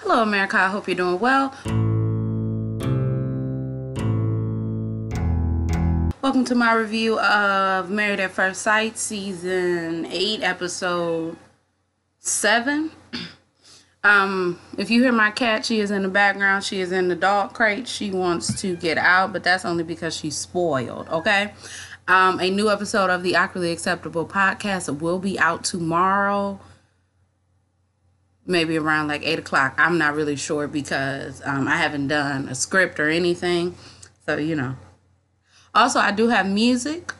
Hello, America. I hope you're doing well. Welcome to my review of Married at First Sight, Season 8, Episode 7. If you hear my cat, she is in the background. She is in the dog crate. She wants to get out, but that's only because she's spoiled, okay? A new episode of the Awkwardly Acceptable podcast will be out tomorrow. Maybe around like 8 o'clock. I'm not really sure because I haven't done a script or anything. So, you know. Also, I do have music,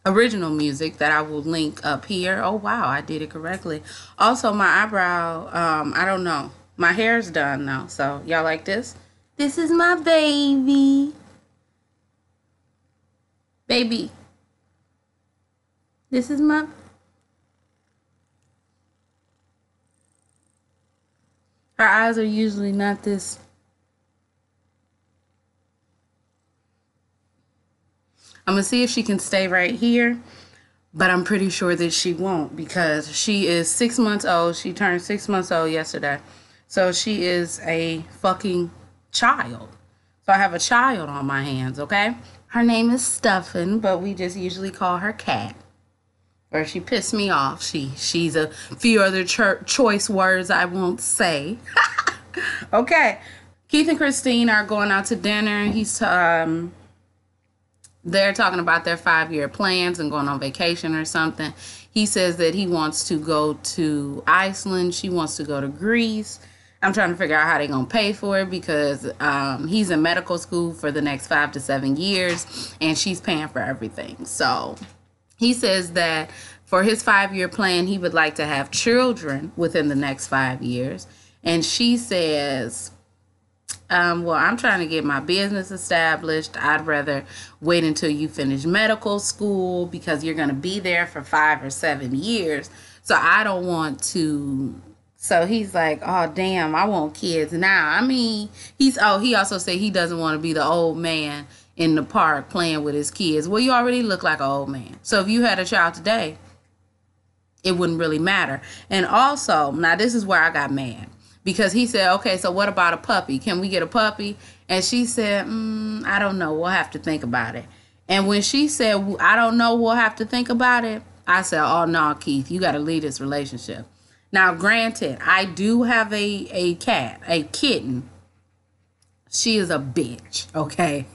original music that I will link up here. Oh, wow, I did it correctly. Also, my eyebrow, I don't know. My hair's done now. So, y'all like this? This is my baby. Baby. This is my... Her eyes are usually not this. I'm going to see if she can stay right here, but I'm pretty sure that she won't because she is 6 months old. She turned 6 months old yesterday. So she is a fucking child. So I have a child on my hands, okay? Her name is Stuffin', but we just usually call her Cat. Or she pissed me off. She's a few other choice words I won't say. Okay. Keith and Christine are going out to dinner. They're talking about their 5-year plans and going on vacation or something. He says that he wants to go to Iceland. She wants to go to Greece. I'm trying to figure out how they're going to pay for it because he's in medical school for the next 5 to 7 years and she's paying for everything. So he says that for his 5-year plan, he would like to have children within the next 5 years. And she says, well, I'm trying to get my business established. I'd rather wait until you finish medical school because you're going to be there for 5 or 7 years. So I don't want to. So he's like, oh, damn, I want kids now. I mean, he also said he doesn't want to be the old man in the park playing with his kids. Well, you already look like an old man. So if you had a child today, it wouldn't really matter. And also, now this is where I got mad. Because he said, okay, so what about a puppy? Can we get a puppy? And she said, I don't know. We'll have to think about it. And when she said, I don't know, we'll have to think about it, I said, oh, no, Keith, you got to leave this relationship. Now, granted, I do have a cat, a kitten. She is a bitch, okay?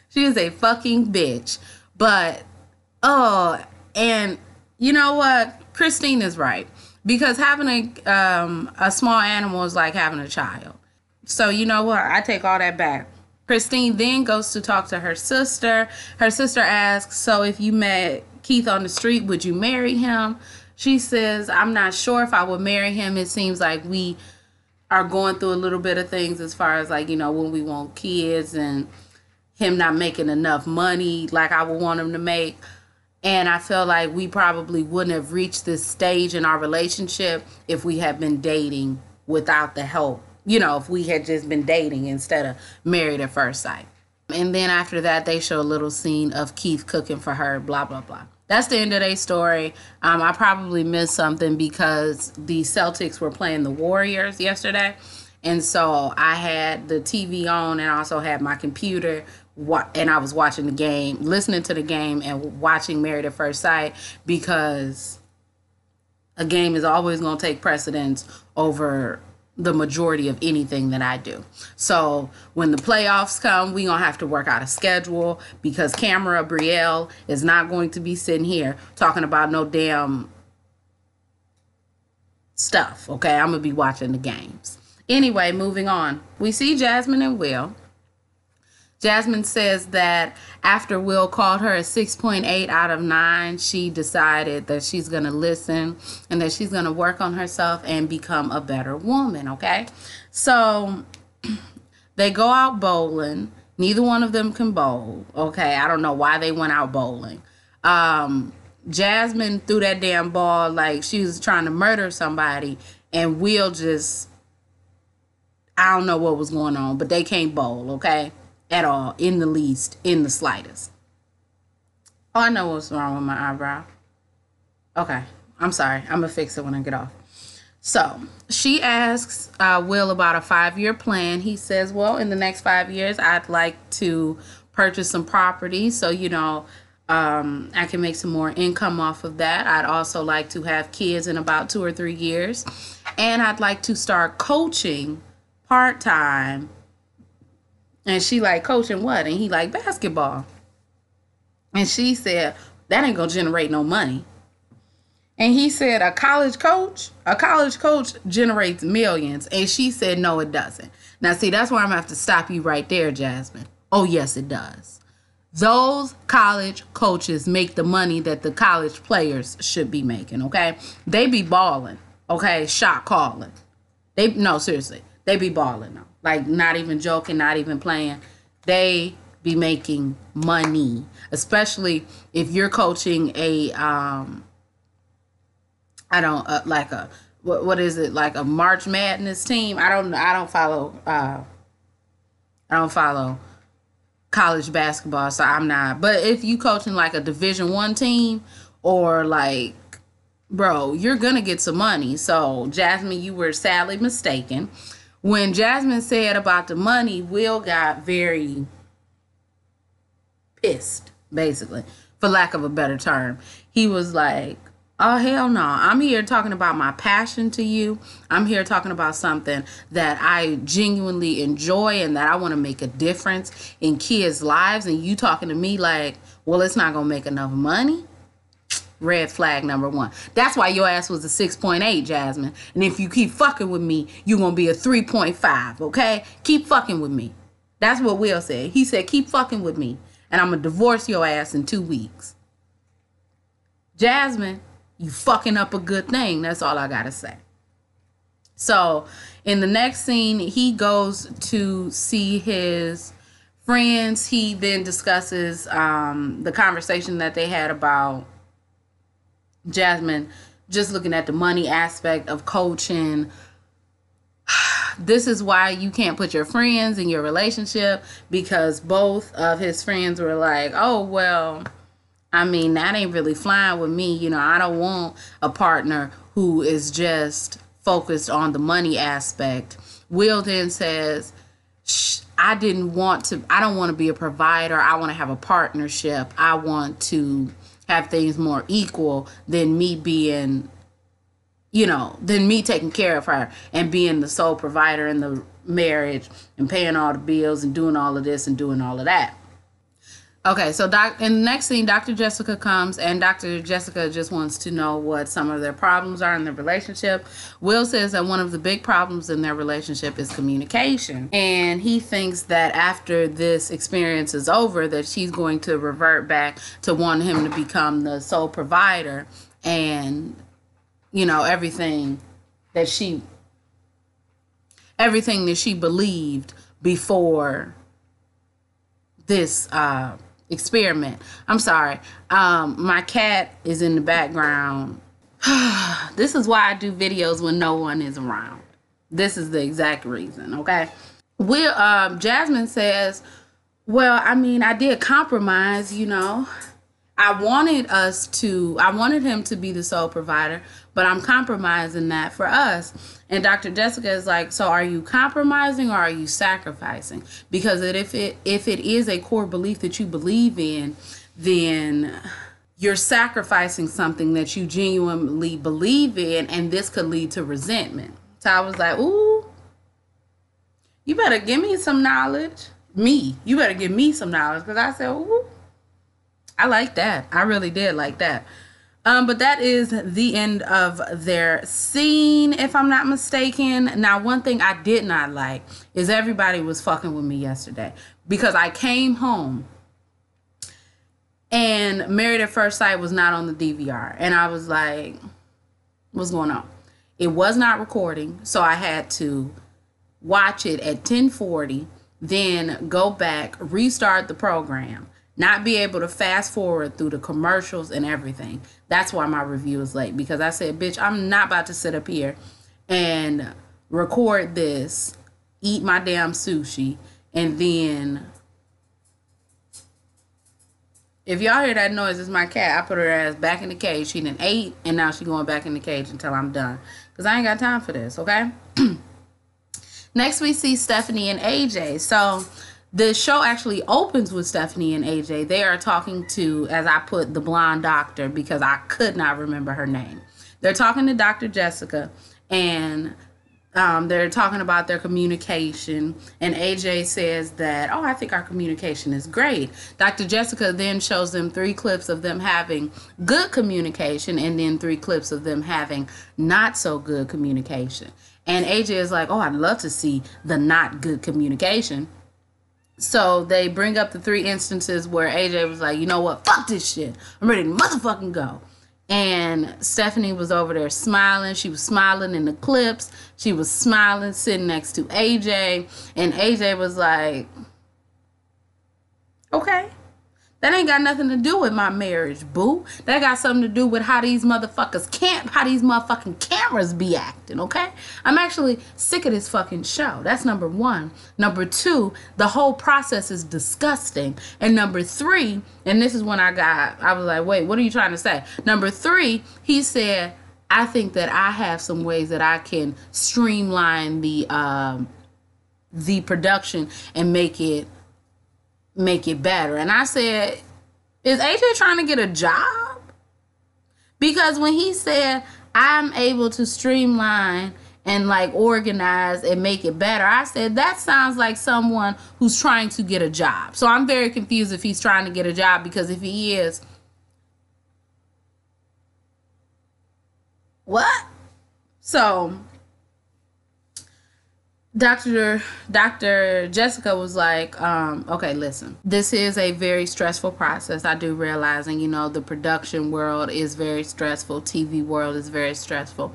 She is a fucking bitch. But, and you know what? Christine is right. Because having a small animal is like having a child. So you know what? I take all that back. Christine then goes to talk to her sister. Her sister asks, so if you met Keith on the street, would you marry him? She says, I'm not sure if I would marry him. It seems like we are going through a little bit of things as far as like, you know, when we want kids and him not making enough money like I would want him to make. And I feel like we probably wouldn't have reached this stage in our relationship if we had been dating without the help. You know, if we had just been dating instead of married at first sight. And then after that, they show a little scene of Keith cooking for her, blah, blah, blah. That's the end of their story. I probably missed something because the Celtics were playing the Warriors yesterday. And so I had the TV on and also had my computer and I was watching the game, listening to the game and watching Married at First Sight because a game is always going to take precedence over the majority of anything that I do. So when the playoffs come, we're going to have to work out a schedule because Camera Brielle is not going to be sitting here talking about no damn stuff, okay? I'm going to be watching the games. Anyway, moving on. We see Jasmine and Will. Jasmine says that after Will called her a 6.8 out of 9, she decided that she's going to listen and that she's going to work on herself and become a better woman, okay? So they go out bowling. Neither one of them can bowl, okay? I don't know why they went out bowling. Jasmine threw that damn ball like she was trying to murder somebody, and Will just, I don't know what was going on, but they can't bowl, okay? At all, in the least, in the slightest. Oh, I know what's wrong with my eyebrow. Okay, I'm sorry. I'm going to fix it when I get off. So she asks Will about a 5-year plan. He says, well, in the next 5 years, I'd like to purchase some property. So, I can make some more income off of that. I'd also like to have kids in about 2 or 3 years. And I'd like to start coaching part-time. And she like, coaching what? And he like, basketball. And she said, that ain't gonna generate no money. And he said, a college coach generates millions. And she said, no, it doesn't. Now, see, that's where I'm going to have to stop you right there, Jasmine. Oh, yes, it does. Those college coaches make the money that the college players should be making, okay? They be balling, okay? Shot calling. No, seriously. They be balling, though. Like, not even joking, not even playing. They be making money, especially if you're coaching a what is it, like a March Madness team? I don't follow college basketball, so I'm not. But if you coaching like a Division I team, or like, bro, you're gonna get some money. So Jasmine, you were sadly mistaken. When Jasmine said about the money, Will got very pissed, basically, for lack of a better term. He was like, oh, hell no. I'm here talking about my passion to you. I'm here talking about something that I genuinely enjoy and that I want to make a difference in kids' lives. And you talking to me like, well, it's not going to make enough money? Red flag number 1. That's why your ass was a 6.8, Jasmine. And if you keep fucking with me, you're going to be a 3.5, okay? Keep fucking with me. That's what Will said. He said, keep fucking with me, and I'm going to divorce your ass in 2 weeks. Jasmine, you fucking up a good thing. That's all I gotta say. So in the next scene, he goes to see his friends. He then discusses the conversation that they had about Jasmine just looking at the money aspect of coaching. This is why you can't put your friends in your relationship, because both of his friends were like, oh, well, I mean, that ain't really flying with me. I don't want a partner who is just focused on the money aspect. Will then says, I don't want to be a provider. I want to have a partnership. I want to have things more equal than me being, than me taking care of her and being the sole provider in the marriage and paying all the bills and doing all of this and doing all of that. Okay, so in the next scene, Dr. Jessica comes, and Dr. Jessica just wants to know what some of their problems are in their relationship. Will says that one of the big problems in their relationship is communication. And he thinks that after this experience is over, that she's going to revert back to wanting him to become the sole provider and, everything that she believed before this experiment. I'm sorry. My cat is in the background. This is why I do videos when no one is around. This is the exact reason, okay? Jasmine says, well, I mean, I did compromise, I wanted him to be the sole provider, but I'm compromising that for us. And Dr. Jessica is like, so are you compromising or are you sacrificing? Because if it is a core belief that you believe in, then you're sacrificing something that you genuinely believe in, and this could lead to resentment. So I was like, ooh, you better give me some knowledge. You better give me some knowledge, because I said, ooh, I like that. I really did like that. But that is the end of their scene, if I'm not mistaken. Now, one thing I did not like is everybody was fucking with me yesterday, because I came home and Married at First Sight was not on the DVR. And I was like, what's going on? It was not recording, so I had to watch it at 10:40, then go back, restart the program. Not be able to fast forward through the commercials and everything. That's why my review is late. Because I said, bitch, I'm not about to sit up here and record this, eat my damn sushi, and then If y'all hear that noise, it's my cat. I put her ass back in the cage. She done ate, and now she going back in the cage until I'm done. Because I ain't got time for this, okay? Next, we see Stephanie and AJ. So, the show actually opens with Stephanie and AJ. They are talking to, as I put, the blonde doctor, because I could not remember her name. They're talking to Dr. Jessica, and they're talking about their communication, and AJ says that, oh, I think our communication is great. Dr. Jessica then shows them 3 clips of them having good communication, and then 3 clips of them having not so good communication. And AJ is like, oh, I'd love to see the not good communication. So they bring up the 3 instances where AJ was like, you know what, fuck this shit. I'm ready to motherfucking go. And Stephanie was over there smiling. She was smiling in the clips. She was smiling sitting next to AJ. And AJ was like, okay, that ain't got nothing to do with my marriage, boo. That got something to do with how these motherfucking cameras be acting, okay? I'm actually sick of this fucking show. That's number 1. Number 2, the whole process is disgusting. And number 3, and this is when I was like, wait, what are you trying to say? Number 3, he said, I think that I have some ways that I can streamline the production and make it better. And I said, is AJ trying to get a job? Because when he said, I'm able to streamline and like organize and make it better, I said, that sounds like someone who's trying to get a job. So I'm very confused if he's trying to get a job, because if he is, what? So Dr. Jessica was like, okay, listen, this is a very stressful process. I do realize, and you know, the production world is very stressful. TV world is very stressful.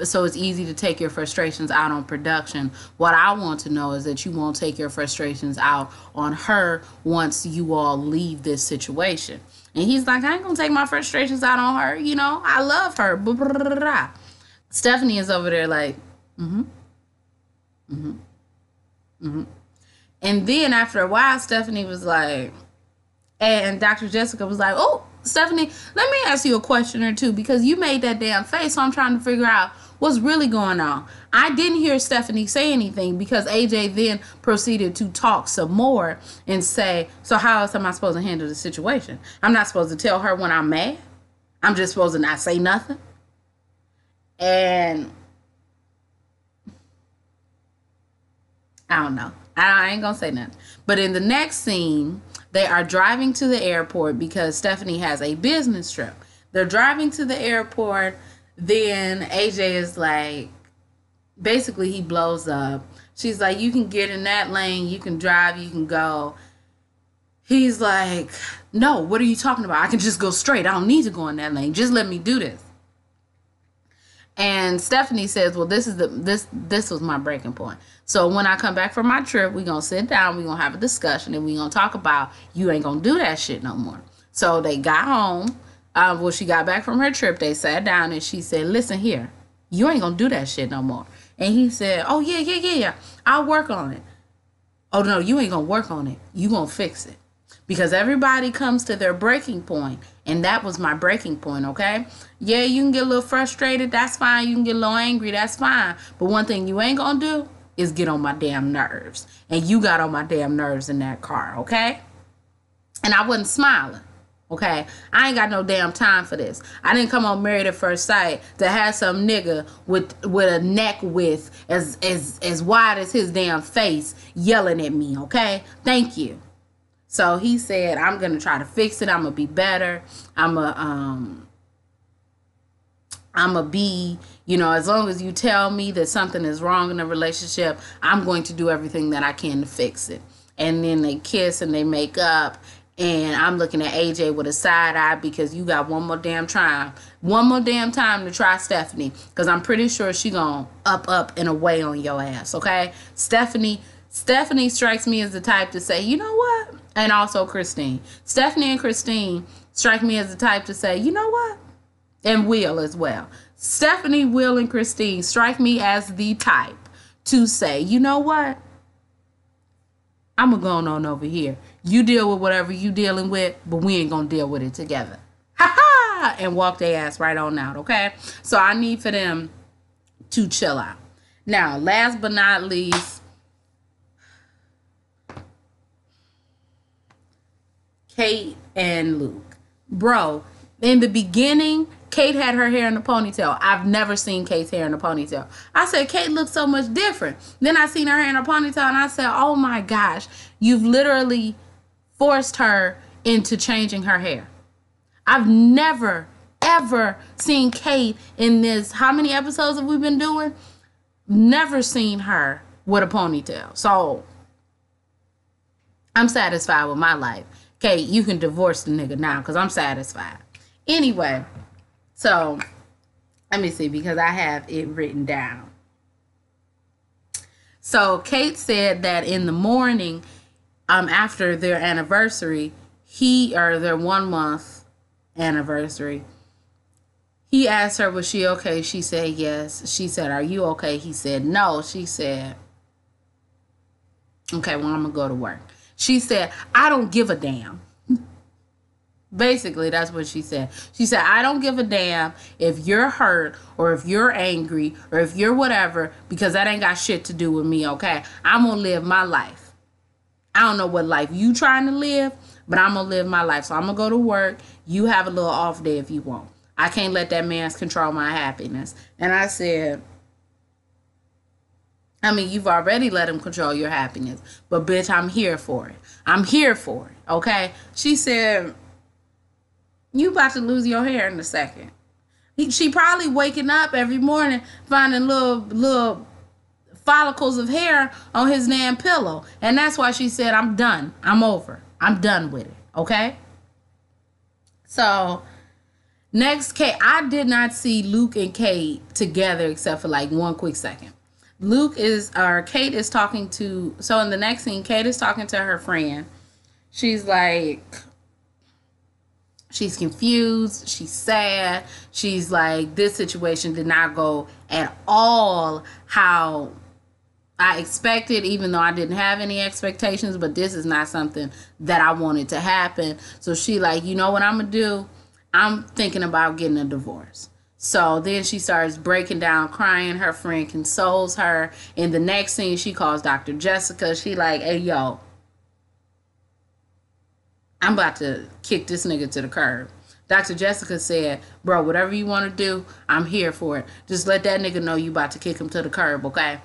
So it's easy to take your frustrations out on production. What I want to know is that you won't take your frustrations out on her once you all leave this situation. And he's like, I ain't gonna take my frustrations out on her. You know, I love her. Stephanie is over there like, And then after a while, Stephanie was like, and Dr. Jessica was like, oh, Stephanie, let me ask you a question or two, because you made that damn face, so I'm trying to figure out what's really going on. I didn't hear Stephanie say anything, because AJ then proceeded to talk some more and say, so how else am I supposed to handle the situation? I'm not supposed to tell her when I'm mad? I'm just supposed to not say nothing? And I don't know. I ain't gonna say nothing. But in the next scene, they are driving to the airport because Stephanie has a business trip. They're driving to the airport. Then AJ is like, basically he blows up. She's like, you can get in that lane. You can drive. You can go. He's like, no, what are you talking about? I can just go straight. I don't need to go in that lane. Just let me do this. And Stephanie says, well, this was my breaking point. So when I come back from my trip, we're going to sit down, we're going to have a discussion, and we're going to talk about you ain't going to do that shit no more. So they got home. Well, she got back from her trip. They sat down, and she said, listen here, you ain't going to do that shit no more. And he said, oh, yeah. I'll work on it. Oh, no, you ain't going to work on it. You going to fix it. Because everybody comes to their breaking point, and that was my breaking point, okay? Yeah, you can get a little frustrated, that's fine. You can get a little angry, that's fine. But one thing you ain't gonna do is get on my damn nerves. And you got on my damn nerves in that car, okay? And I wasn't smiling, okay? I ain't got no damn time for this. I didn't come on Married at First Sight to have some nigga with a neck width as wide as his damn face yelling at me, okay? Thank you. So he said, I'm going to try to fix it. I'm going to be better. I'm going to be, you know, as long as you tell me that something is wrong in a relationship, I'm going to do everything that I can to fix it. And then they kiss and they make up. And I'm looking at AJ with a side eye because you got one more damn time to try Stephanie. Because I'm pretty sure she going to up and away on your ass, okay? Stephanie strikes me as the type to say, you know what? And also Christine. Stephanie and Christine strike me as the type to say, you know what? And Will as well. Stephanie, Will, and Christine strike me as the type to say, you know what? I'm going to go on over here. You deal with whatever you dealing with, but we ain't going to deal with it together. Ha ha! And walk their ass right on out, okay? So I need for them to chill out. Now, last but not least, Kate and Luke. Bro, in the beginning, Kate had her hair in a ponytail. I've never seen Kate's hair in a ponytail. I said, Kate looks so much different. Then I seen her hair in a ponytail and I said, oh my gosh, you've literally forced her into changing her hair. I've never, ever seen Kate in this. How many episodes have we been doing? Never seen her with a ponytail. So I'm satisfied with my life. Kate, you can divorce the nigga now because I'm satisfied. Anyway, so let me see because I have it written down. So Kate said that in the morning, after their anniversary, their 1 month anniversary, he asked her, was she okay? She said yes. She said, are you okay? He said no. She said, okay, well, I'm gonna go to work. She said, I don't give a damn. Basically, that's what she said. She said, I don't give a damn if you're hurt or if you're angry or if you're whatever, because that ain't got shit to do with me, okay? I'm going to live my life. I don't know what life you trying to live, but I'm going to live my life. So I'm going to go to work. You have a little off day if you want. I can't let that man control my happiness. And I said, I mean, you've already let him control your happiness. But, bitch, I'm here for it. I'm here for it, okay? She said, you about to lose your hair in a second. She probably waking up every morning finding little follicles of hair on his damn pillow. And that's why she said, I'm done. I'm over. I'm done with it, okay? So, next, Kate. I did not see Luke and Kate together except for like one quick second. Kate is talking to, so in the next scene, Kate is talking to her friend. She's like, she's confused. She's sad. She's like, this situation did not go at all how I expected, even though I didn't have any expectations, but this is not something that I wanted to happen. So she like, you know what I'm going to do? I'm thinking about getting a divorce. So then she starts breaking down, crying. Her friend consoles her. In the next scene, she calls Dr. Jessica. She like, hey, yo, I'm about to kick this nigga to the curb. Dr. Jessica said, bro, whatever you want to do, I'm here for it. Just let that nigga know you about to kick him to the curb, okay?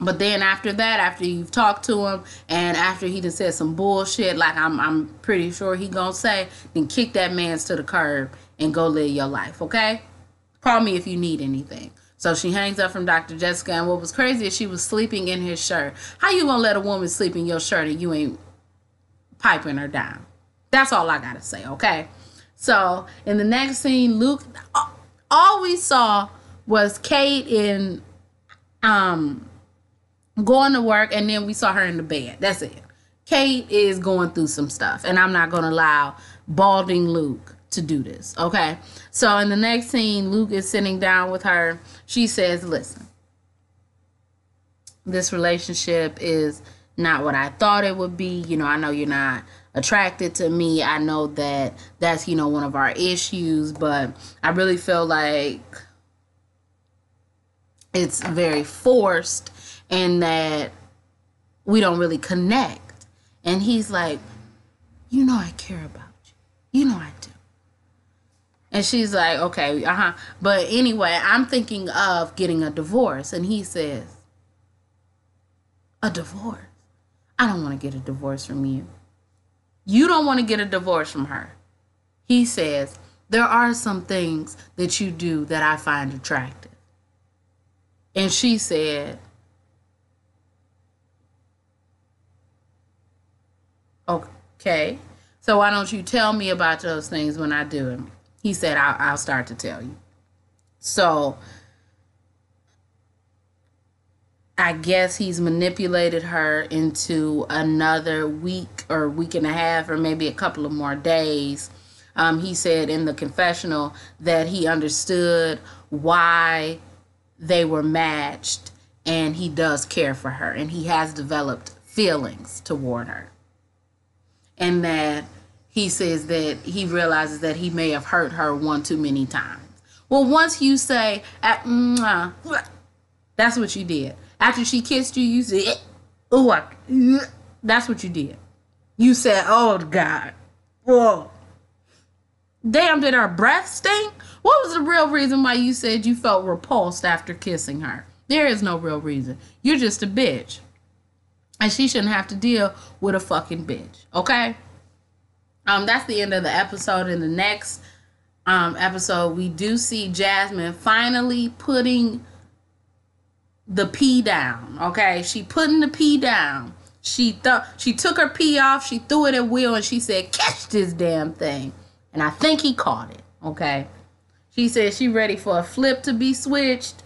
But then after that, after you've talked to him and after he done said some bullshit, like I'm pretty sure he gonna say, then kick that man's to the curb and go live your life, okay? Call me if you need anything. So she hangs up from Dr. Jessica, and what was crazy is she was sleeping in his shirt. How you gonna let a woman sleep in your shirt and you ain't piping her down? That's all I gotta say, okay? So in the next scene, Luke, all we saw was Kate in going to work, and then we saw her in the bed. That's it. Kate is going through some stuff, and I'm not gonna allow balding Luke to do this, okay? So in the next scene, Luke is sitting down with her. She says, listen, this relationship is not what I thought it would be. You know, I know you're not attracted to me. I know that that's, you know, one of our issues, but I really feel like it's very forced and that we don't really connect. And he's like, you know I care about you. You know I do. And she's like, okay, But anyway, I'm thinking of getting a divorce. And he says, a divorce? I don't want to get a divorce from you. You don't want to get a divorce from her. He says, there are some things that you do that I find attractive. And she said, okay, so why don't you tell me about those things when I do them? He said, I'll start to tell you. So I guess he's manipulated her into another week or week and a half or maybe a couple of more days. He said in the confessional that he understood why they were matched and he does care for her and he has developed feelings toward her. And that he says that he realizes that he may have hurt her one too many times. Well, once you say, that's what you did. After she kissed you, you said, that's what you did. You said, oh, God. Whoa. Damn, did her breath stink? What was the real reason why you said you felt repulsed after kissing her? There is no real reason. You're just a bitch. And she shouldn't have to deal with a fucking bitch. Okay? That's the end of the episode. In the next episode, we do see Jasmine finally putting the pee down. Okay? She putting the pee down. She took her pee off. She threw it at Will and she said, catch this damn thing. And I think he caught it. Okay? She said she ready for a flip to be switched.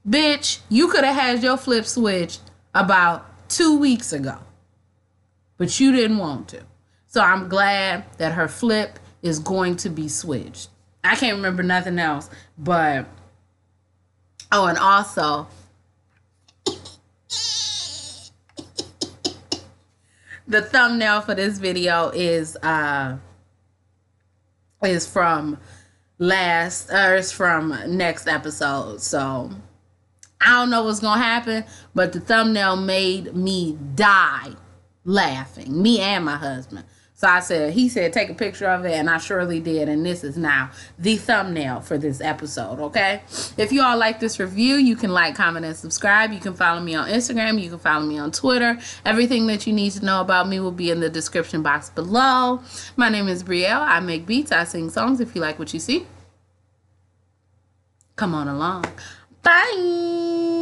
Bitch, you could have had your flip switched about 2 weeks ago. But you didn't want to. So I'm glad that her flip is going to be switched. I can't remember nothing else. But, oh, and also, the thumbnail for this video is from next episode. So I don't know what's gonna happen, but the thumbnail made me die laughing, me and my husband. So he said take a picture of it, and I surely did, and this is now the thumbnail for this episode. Okay, if you all like this review, you can like, comment, and subscribe. You can follow me on Instagram, you can follow me on Twitter. Everything that you need to know about me will be in the description box below. My name is Brielle. I make beats, I sing songs. If you like what you see, come on along. Bye.